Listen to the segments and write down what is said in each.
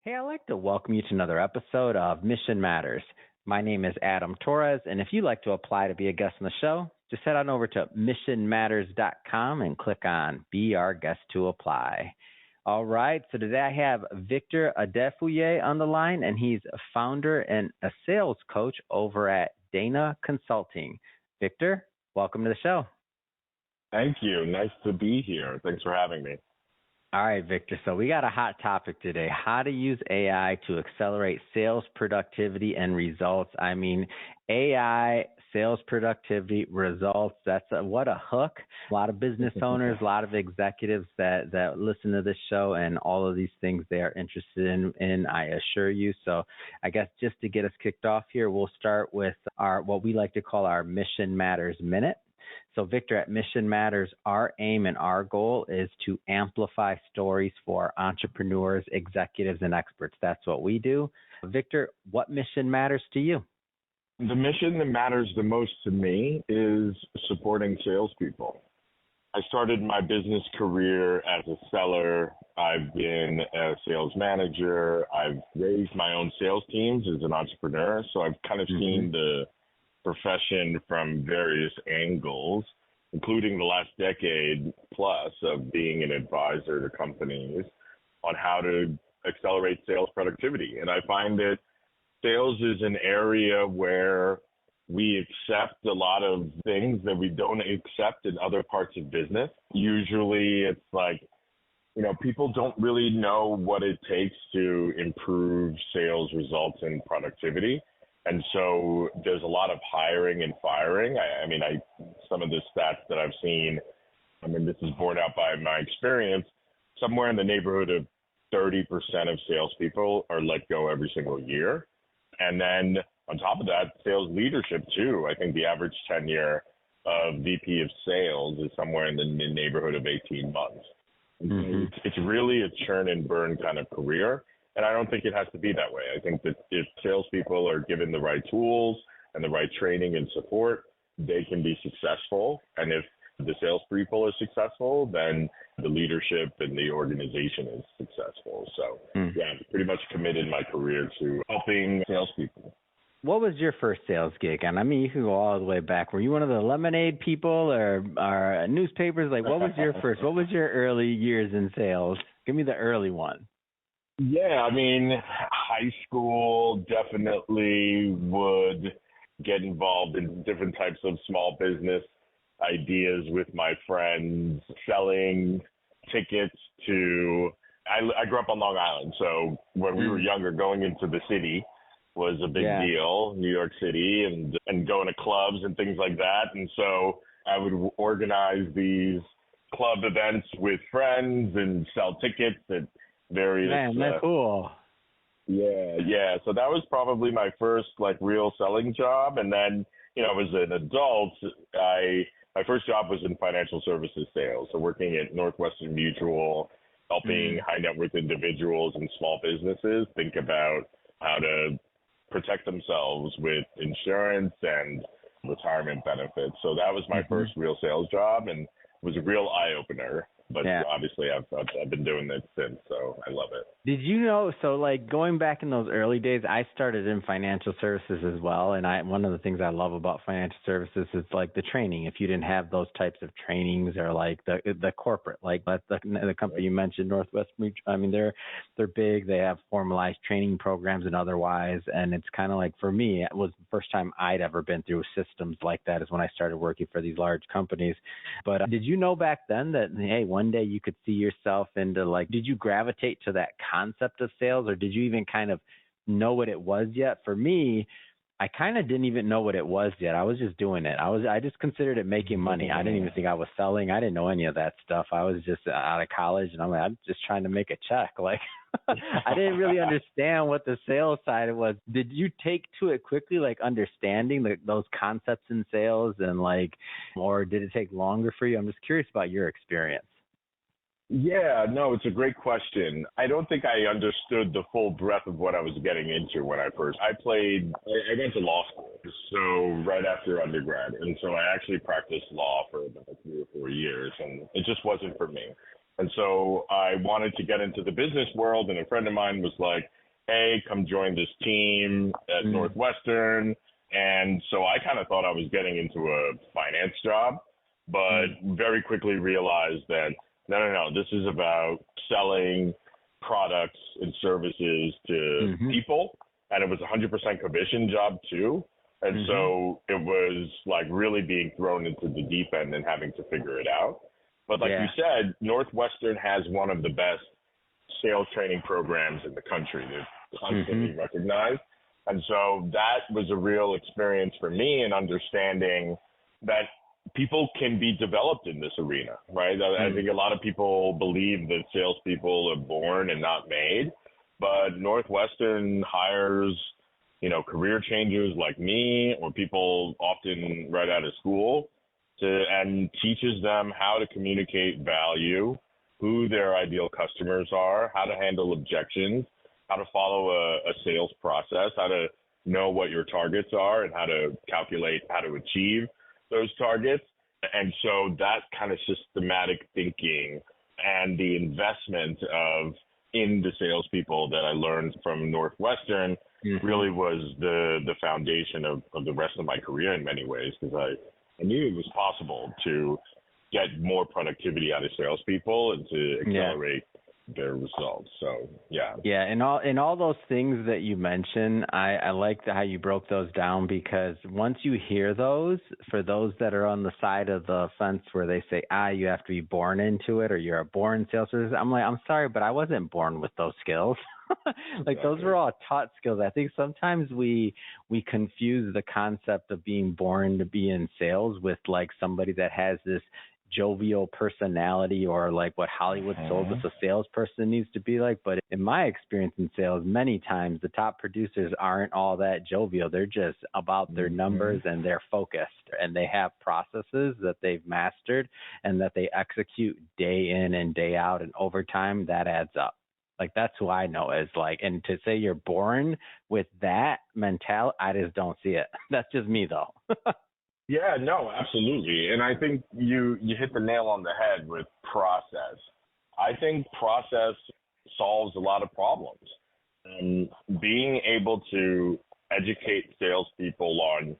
Hey, I'd like to welcome you to another episode of Mission Matters. My name is Adam Torres, and if you'd like to apply to be a guest on the show, just head on over to missionmatters.com and click on Be Our Guest to apply. All right, so today I have Victor Adefuyeye on the line, and he's a founder and a sales coach over at Dana Consulting. Victor, welcome to the show. Thank you. Nice to be here. Thanks for having me. All right, Victor. So we got a hot topic today, how to use AI to accelerate sales productivity and results. I mean, AI, sales productivity, results, what a hook. A lot of business owners, a lot of executives that listen to this show and all of these things they are interested in, I assure you. So I guess just to get us kicked off here, we'll start with what we like to call our Mission Matters Minute. So, Victor, at Mission Matters, our aim and our goal is to amplify stories for entrepreneurs, executives, and experts. That's what we do. Victor, what mission matters to you? The mission that matters the most to me is supporting salespeople. I started my business career as a seller. I've been a sales manager. I've raised my own sales teams as an entrepreneur. So I've kind of seen the profession from various angles, including the last decade plus of being an advisor to companies on how to accelerate sales productivity. And I find that sales is an area where we accept a lot of things that we don't accept in other parts of business. Usually it's like, people don't really know what it takes to improve sales results and productivity. And so there's a lot of hiring and firing. Some of the stats that I've seen, this is borne out by my experience, somewhere in the neighborhood of 30% of salespeople are let go every single year. And then on top of that, sales leadership too. I think the average tenure of VP of sales is somewhere in the neighborhood of 18 months. It's really a churn and burn kind of career. And I don't think it has to be that way. I think that if salespeople are given the right tools and the right training and support, they can be successful. And if the salespeople are successful, then the leadership and the organization is successful. So, I'm pretty much committed my career to helping salespeople. What was your first sales gig? And you can go all the way back. Were you one of the lemonade people or newspapers? Like, what was your first? What was your early years in sales? Give me the early one. Yeah, high school definitely would get involved in different types of small business ideas with my friends, selling tickets to, I grew up on Long Island, so when we were younger, going into the city was a big deal, New York City, and going to clubs and things like that. And so I would organize these club events with friends and sell tickets at various. Man, that's cool. Yeah. So that was probably my first real selling job. And then, as an adult, my first job was in financial services sales. So working at Northwestern Mutual, helping high net worth individuals and small businesses think about how to protect themselves with insurance and retirement benefits. So that was my first real sales job and was a real eye opener. But obviously I've been doing this since, so I love it. Did you know, so going back in those early days, I started in financial services as well. And one of the things I love about financial services is the training. If you didn't have those types of trainings or the corporate, the company you mentioned, Northwest Mutual, they're big. They have formalized training programs and otherwise. And it's kind of for me, it was the first time I'd ever been through systems like that is when I started working for these large companies. But did you know back then that, hey, one day you could see yourself into did you gravitate to that concept of sales, or did you even kind of know what it was yet? For me, I kind of didn't even know what it was yet. I was just doing it. I just considered it making money. I didn't even think I was selling. I didn't know any of that stuff. I was just out of college, and I'm just trying to make a check. I didn't really understand what the sales side was. Did you take to it quickly, understanding those concepts in sales, and or did it take longer for you? I'm just curious about your experience. Yeah, no, it's a great question. I don't think I understood the full breadth of what I was getting into when I went to law school, so right after undergrad. And so I actually practiced law for about 3 or 4 years, and it just wasn't for me. And so I wanted to get into the business world, and a friend of mine was like, hey, come join this team at Northwestern. And so I kind of thought I was getting into a finance job, but very quickly realized that no, this is about selling products and services to people. And it was a 100% commission job too. And so it was like really being thrown into the deep end and having to figure it out. But like you said, Northwestern has one of the best sales training programs in the country. They're constantly recognized. And so that was a real experience for me in understanding that people can be developed in this arena, right? I think a lot of people believe that salespeople are born and not made, but Northwestern hires, career changers like me or people often right out of school and teaches them how to communicate value, who their ideal customers are, how to handle objections, how to follow a sales process, how to know what your targets are and how to calculate how to achieve those targets. And so that kind of systematic thinking and the investment in the salespeople that I learned from Northwestern really was the foundation of the rest of my career in many ways, because I knew it was possible to get more productivity out of salespeople and to accelerate their results. So and all those things that you mentioned, I like how you broke those down, because once you hear those, for those that are on the side of the fence where they say you have to be born into it or you're a born salesperson, I'm like, I'm sorry, but I wasn't born with those skills. Those were all taught skills. I think sometimes we confuse the concept of being born to be in sales with like somebody that has this jovial personality or like what Hollywood sold us a salesperson needs to be like. But in my experience in sales, many times the top producers aren't all that jovial. They're just about their numbers and they're focused, and they have processes that they've mastered and that they execute day in and day out, and over time that adds up. Like, that's who I know as like, and to say you're born with that mentality, I just don't see it. That's just me though. Yeah, no, absolutely. And I think you hit the nail on the head with process. I think process solves a lot of problems. And being able to educate salespeople on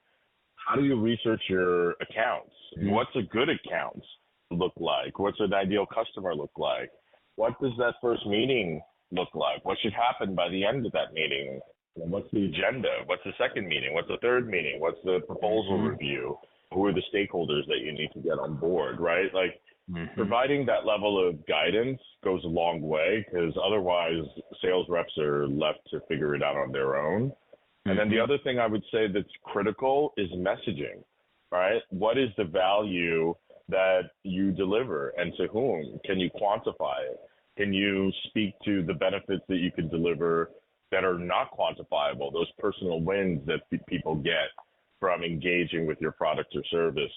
how do you research your accounts? What's a good account look like? What's an ideal customer look like? What does that first meeting look like? What should happen by the end of that meeting? What's the agenda? What's the second meeting? What's the third meeting? What's the proposal review? Who are the stakeholders that you need to get on board, right? Like, providing that level of guidance goes a long way, because otherwise sales reps are left to figure it out on their own. And then the other thing I would say that's critical is messaging, right? What is the value that you deliver, and to whom? Can you quantify it? Can you speak to the benefits that you can deliver that are not quantifiable, those personal wins that people get from engaging with your product or service?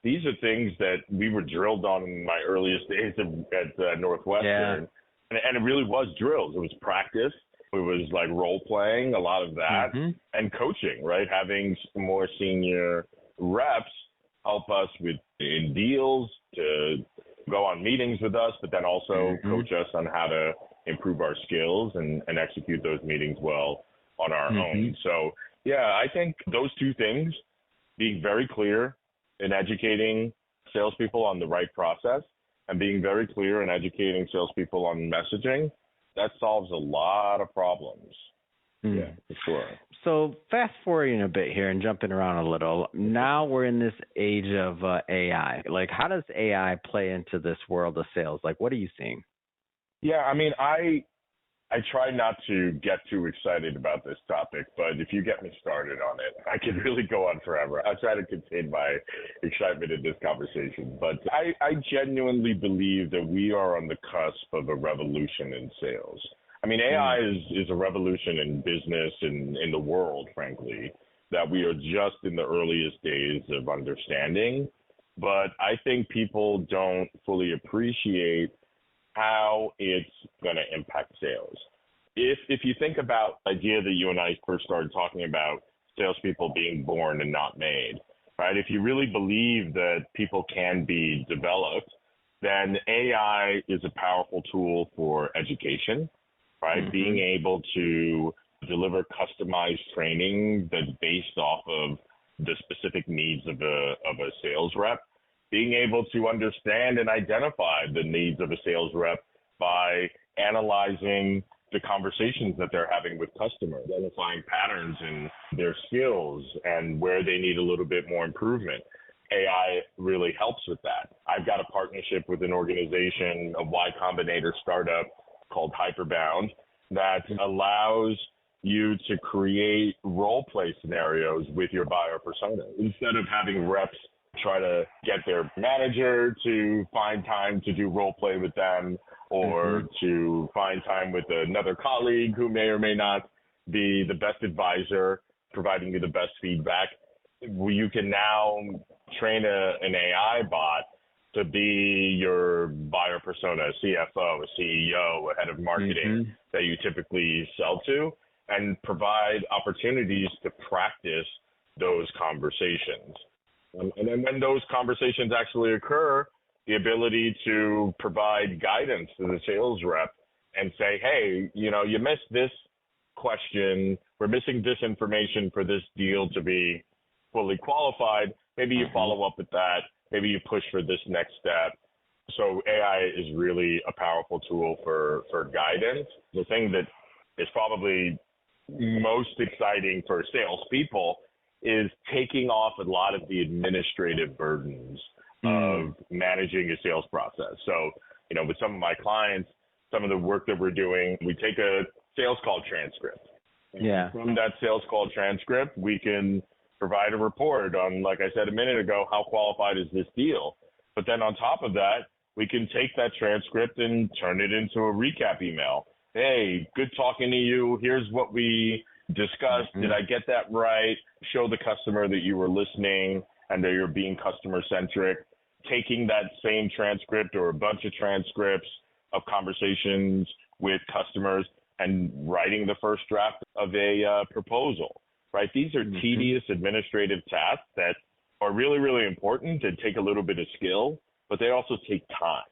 These are things that we were drilled on in my earliest days at Northwestern. And it really was drills. It was practice. It was like role playing, a lot of that, and coaching, right? Having more senior reps help us in deals, to go on meetings with us, but then also coach us on how to improve our skills and execute those meetings well on our own. So, I think those two things, being very clear in educating salespeople on the right process and being very clear in educating salespeople on messaging, that solves a lot of problems. Yeah, for sure. So fast forwarding a bit here and jumping around a little, now we're in this age of AI. Like, how does AI play into this world of sales? Like, what are you seeing? Yeah, I mean, I try not to get too excited about this topic, but if you get me started on it, I could really go on forever. I try to contain my excitement in this conversation, but I genuinely believe that we are on the cusp of a revolution in sales. I mean, AI is a revolution in business and in the world, frankly, that we are just in the earliest days of understanding. But I think people don't fully appreciate how it's going to impact sales. If you think about the idea that you and I first started talking about salespeople being born and not made, right? If you really believe that people can be developed, then AI is a powerful tool for education, right? Mm-hmm. Being able to deliver customized training that's based off of the specific needs of a sales rep, being able to understand and identify the needs of a sales rep by analyzing the conversations that they're having with customers, identifying patterns in their skills and where they need a little bit more improvement. AI really helps with that. I've got a partnership with an organization, a Y Combinator startup called Hyperbound, that allows you to create role play scenarios with your buyer persona. Instead of having reps try to get their manager to find time to do role play with them, or to find time with another colleague who may or may not be the best advisor, providing you the best feedback, you can now train an AI bot to be your buyer persona, a CFO, a CEO, a head of marketing that you typically sell to, and provide opportunities to practice those conversations. And then when those conversations actually occur, the ability to provide guidance to the sales rep and say, hey, you missed this question. We're missing this information for this deal to be fully qualified. Maybe you follow up with that. Maybe you push for this next step. So AI is really a powerful tool for guidance. The thing that is probably most exciting for salespeople is taking off a lot of the administrative burdens of managing a sales process. So, with some of my clients, some of the work that we're doing, we take a sales call transcript. Yeah. From that sales call transcript, we can provide a report on, like I said a minute ago, how qualified is this deal. But then on top of that, we can take that transcript and turn it into a recap email. Hey, good talking to you. Here's what we discussed. Did I get that right? Show the customer that you were listening and that you're being customer centric. Taking that same transcript or a bunch of transcripts of conversations with customers and writing the first draft of a proposal, right? These are tedious administrative tasks that are really, really important and take a little bit of skill, but they also take time.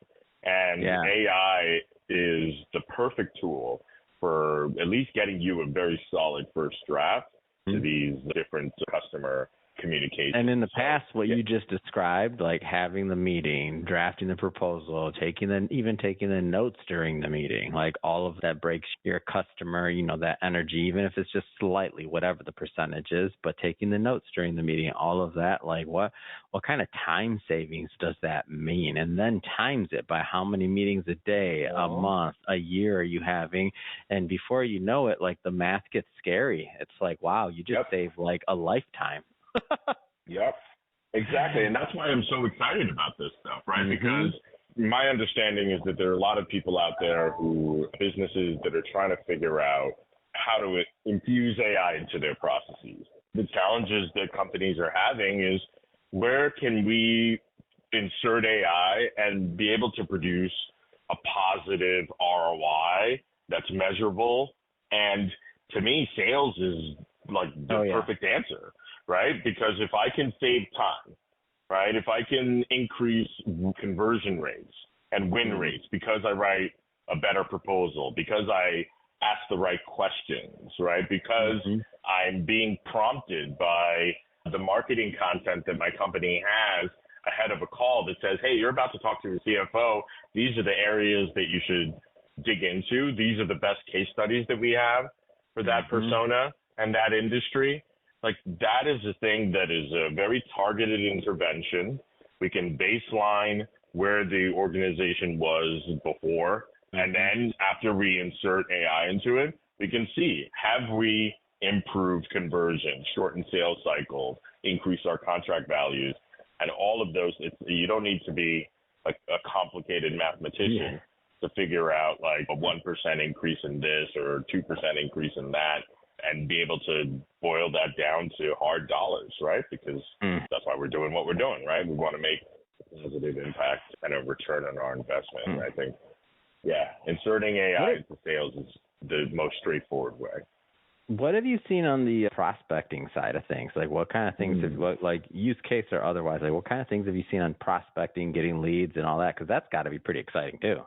And AI is the perfect tool for at least getting you a very solid first draft to these different customer communications. And in the past, what you just described, like having the meeting, drafting the proposal, even taking the notes during the meeting, like all of that breaks your customer, that energy, even if it's just slightly, whatever the percentage is, but taking the notes during the meeting, all of that, like what kind of time savings does that mean? And then times it by how many meetings a day, a month, a year are you having? And before you know it, like the math gets scary. It's like, wow, you just saved like a lifetime. Yep, exactly. And that's why I'm so excited about this stuff, right? Because my understanding is that there are a lot of people out there businesses that are trying to figure out how to infuse AI into their processes. The challenges that companies are having is, where can we insert AI and be able to produce a positive ROI that's measurable? And to me, sales is like the perfect answer. Right? Because if I can save time, right? If I can increase conversion rates and win rates because I write a better proposal, because I ask the right questions, right? Because I'm being prompted by the marketing content that my company has ahead of a call that says, hey, you're about to talk to the CFO. These are the areas that you should dig into. These are the best case studies that we have for that persona and that industry. Like, that is a thing that is a very targeted intervention. We can baseline where the organization was before, and then after we insert AI into it, we can see, have we improved conversion, shortened sales cycles, increased our contract values, and all of those. You don't need to be like a complicated mathematician to figure out like a 1% increase in this or 2% increase in that, and be able to boil that down to hard dollars, right? Because that's why we're doing what we're doing, right? We want to make a positive impact and a return on our investment. And I think, inserting AI into sales is the most straightforward way. What have you seen on the prospecting side of things? Like what kind of things like use case or otherwise, like what kind of things have you seen on prospecting, getting leads and all that? Because that's got to be pretty exciting too.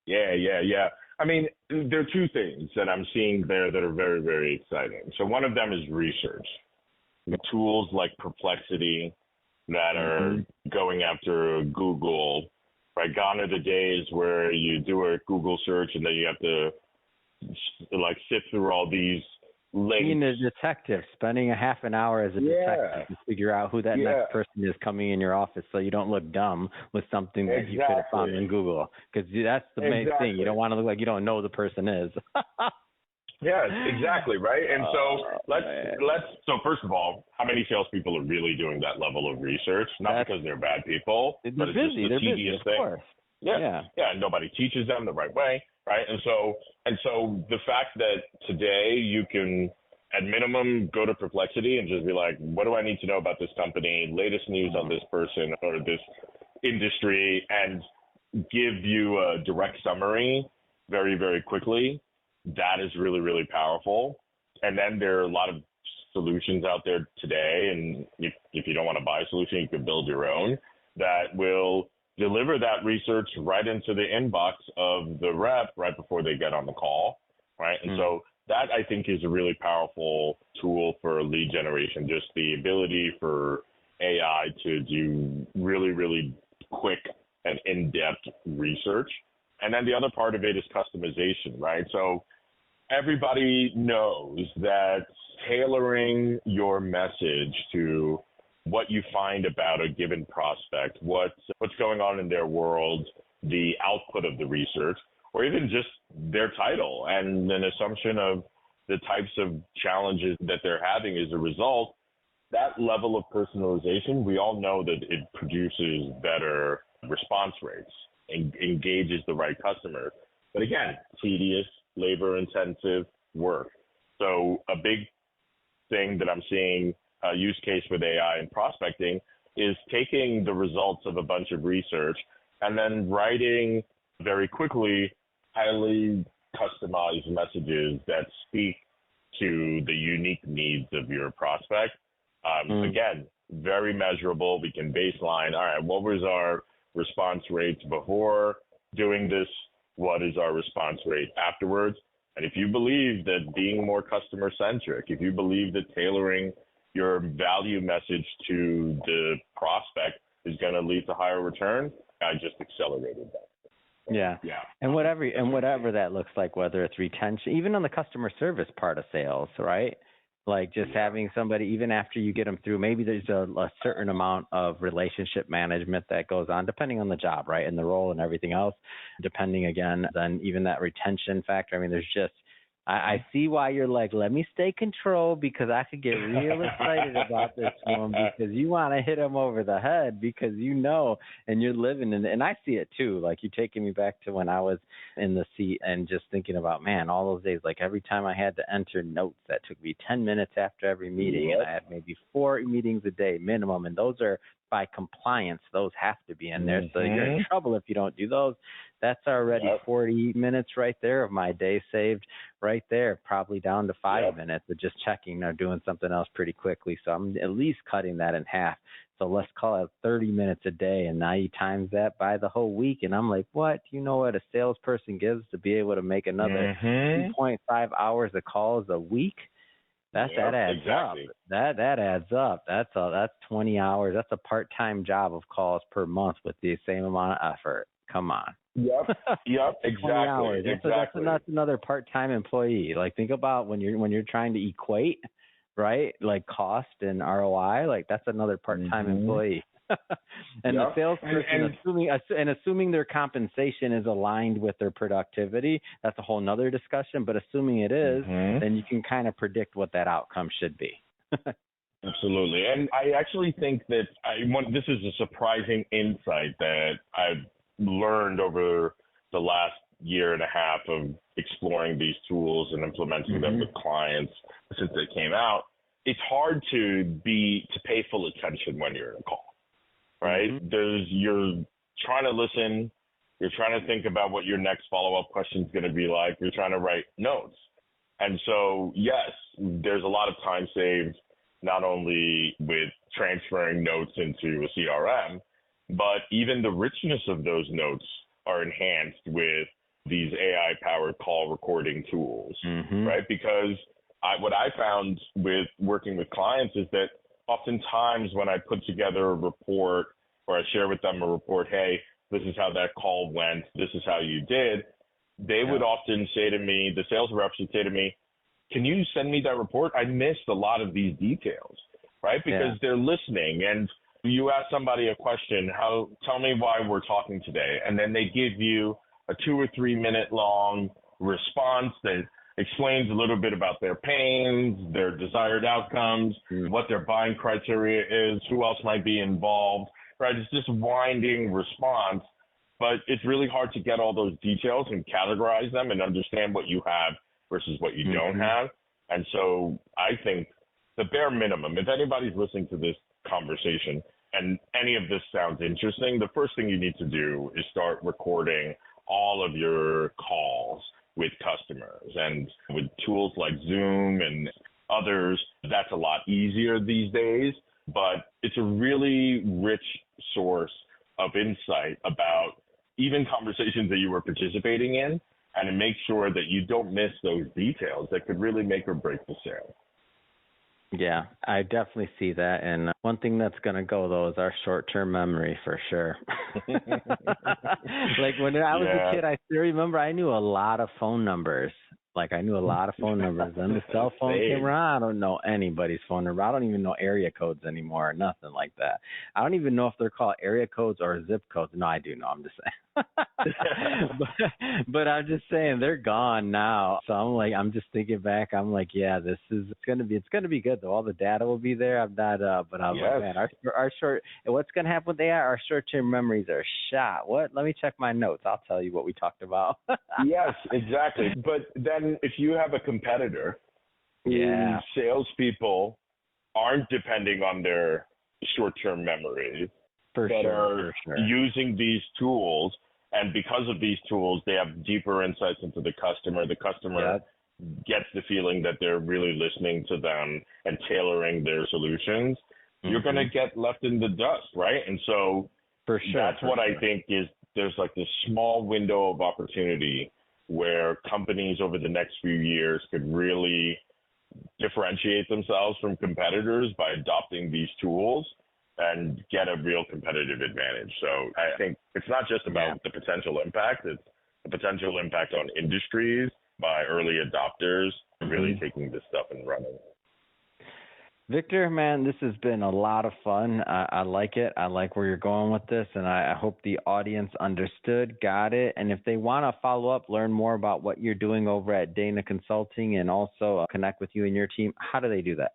Yeah. I mean, there are two things that I'm seeing there that are very, very exciting. So one of them is research. The tools like Perplexity that are going after Google, right? Gone are the days where you do a Google search and then you have to like sift through all these links. Being a detective, spending a half an hour as a detective to figure out who that next person is coming in your office, so you don't look dumb with something that you could have found in Google. Because that's the main thing. You don't want to look like you don't know who the person is. Yes, exactly, right. And so let's so first of all, how many salespeople are really doing that level of research? Not because they're bad people, but it's just the tedious thing. Course. Yeah. Nobody teaches them the right way, right? And so the fact that today you can, at minimum, go to Perplexity and just be like, what do I need to know about this company, latest news on this person or this industry, and give you a direct summary very, very quickly. That is really, really powerful. And then there are a lot of solutions out there today, and if you don't want to buy a solution, you can build your own that will deliver that research right into the inbox of the rep right before they get on the call, right? And so that, I think, is a really powerful tool for lead generation, just the ability for AI to do really, really quick and in-depth research. And then the other part of it is customization, right? So everybody knows that tailoring your message to what you find about a given prospect, what's going on in their world, the output of the research, or even just their title and an assumption of the types of challenges that they're having as a result, that level of personalization, we all know that it produces better response rates and engages the right customer. But again, tedious, labor-intensive work. So a big thing that I'm seeing a use case with AI and prospecting is taking the results of a bunch of research and then writing very quickly highly customized messages that speak to the unique needs of your prospect. Again, very measurable. We can baseline, all right, what was our response rates before doing this? What is our response rate afterwards? And if you believe that being more customer centric, if you believe that tailoring your value message to the prospect is going to lead to higher return, I just accelerated that. Yeah. And whatever that looks like, whether it's retention, even on the customer service part of sales, right? Like just having somebody, even after you get them through, maybe there's a certain amount of relationship management that goes on, depending on the job, right? And the role and everything else, depending again, then even that retention factor. I mean, there's just, I see why you're like, let me stay controlled because I could get real excited about this one because you want to hit them over the head because you know, and you're living in it. And I see it too. Like you're taking me back to when I was in the seat and just thinking about, man, all those days, like every time I had to enter notes, that took me 10 minutes after every meeting. And I had maybe 4 meetings a day minimum. And those are by compliance. Those have to be in there. So you're in trouble if you don't do those. That's already 40 minutes right there of my day saved right there, probably down to 5 minutes of just checking or doing something else pretty quickly. So I'm at least cutting that in half. So let's call it 30 minutes a day. And now you times that by the whole week. And I'm like, what? Do you know what a salesperson gives to be able to make another 2.5 hours of calls a week? That adds up. That adds up. That's 20 hours. That's a part-time job of calls per month with the same amount of effort. Come on. Yep, exactly. That's another part-time employee. Like think about when you're trying to equate, right? Like cost and ROI. Like that's another part-time employee. And the salesperson, assuming their compensation is aligned with their productivity, that's a whole nother discussion. But assuming it is, then you can kind of predict what that outcome should be. Absolutely. And I actually think that this is a surprising insight that I've learned over the last year and a half of exploring these tools and implementing them with clients since they came out. It's hard to pay full attention when you're in a call. Right? You're trying to listen. You're trying to think about what your next follow-up question is going to be like. You're trying to write notes. And so, yes, there's a lot of time saved, not only with transferring notes into a CRM, but even the richness of those notes are enhanced with these AI-powered call recording tools, right? Because what I found with working with clients is that oftentimes when I put together a report or I share with them a report, hey, this is how that call went, this is how you did, they would often say to me, the sales reps would say to me, can you send me that report? I missed a lot of these details, right? Because they're listening, and you ask somebody a question, tell me why we're talking today. And then they give you a 2 or 3 minute long response that explains a little bit about their pains, their desired outcomes, what their buying criteria is, who else might be involved, right? It's this winding response, but it's really hard to get all those details and categorize them and understand what you have versus what you don't have. And so I think the bare minimum, if anybody's listening to this conversation and any of this sounds interesting, the first thing you need to do is start recording all of your calls with customers. And with tools like Zoom and others, that's a lot easier these days, but it's a really rich source of insight about even conversations that you were participating in, and to make sure that you don't miss those details that could really make or break the sale. Yeah, I definitely see that. And one thing that's going to go, though, is our short-term memory for sure. Like when I was a kid, I still remember I knew a lot of phone numbers. Like I knew a lot of phone numbers. Then the cell phone came around. I don't know anybody's phone number. I don't even know area codes anymore or nothing like that. I don't even know if they're called area codes or zip codes. No, I do know. I'm just saying. but I'm just saying they're gone now. So I'm just thinking back. I'm like, yeah, it's gonna be good though. All the data will be there. I'm not, but I'm like, man, our short. What's gonna happen with AI? Our short-term memories are shot. What? Let me check my notes. I'll tell you what we talked about. Yes, exactly. But then if you have a competitor, salespeople aren't depending on their short-term memories, are using these tools. And because of these tools, they have deeper insights into the customer. The customer gets the feeling that they're really listening to them and tailoring their solutions. You're going to get left in the dust, right? And so that's what I think is there's like this small window of opportunity where companies over the next few years could really differentiate themselves from competitors by adopting these tools and get a real competitive advantage. So I think it's not just about the potential impact, it's the potential impact on industries by early adopters really taking this stuff and running. Victor, man, this has been a lot of fun. I like it. I like where you're going with this, and I hope the audience understood, got it. And if they want to follow up, learn more about what you're doing over at Dana Consulting and also connect with you and your team, how do they do that?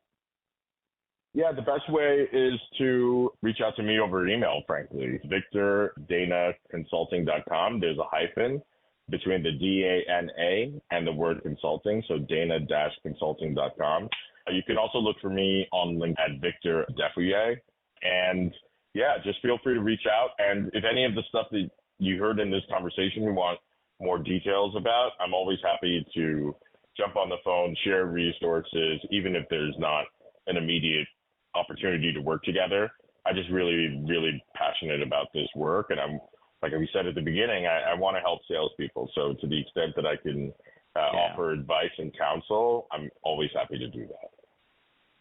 Yeah, the best way is to reach out to me over email, frankly. VictorDanaConsulting.com. There's a hyphen between the DANA and the word consulting, so Dana-consulting.com. You can also look for me on LinkedIn at Victor Defouillet. And just feel free to reach out. And if any of the stuff that you heard in this conversation you want more details about, I'm always happy to jump on the phone, share resources, even if there's not an immediate opportunity to work together. I'm just really, really passionate about this work. And I'm, like we said at the beginning, I want to help salespeople. So to the extent that I can offer advice and counsel, I'm always happy to do that.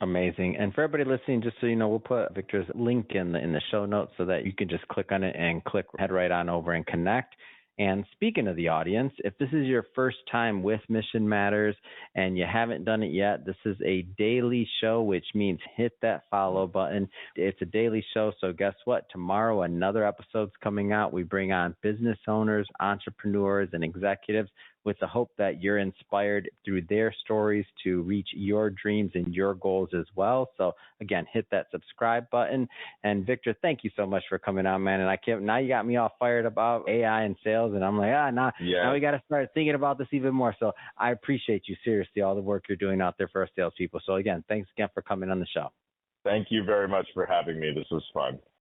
Amazing. And for everybody listening, just so you know, we'll put Victor's link in the show notes so that you can just click on it and head right on over and connect. And speaking of the audience, if this is your first time with Mission Matters and you haven't done it yet, this is a daily show, which means hit that follow button. It's a daily show, so guess what? Tomorrow, another episode's coming out. We bring on business owners, entrepreneurs, and executives with the hope that you're inspired through their stories to reach your dreams and your goals as well. So again, hit that subscribe button. And Victor, thank you so much for coming on, man. And now you got me all fired about AI and sales. And I'm like, now we got to start thinking about this even more. So I appreciate you, seriously, all the work you're doing out there for our salespeople. So again, thanks again for coming on the show. Thank you very much for having me. This was fun.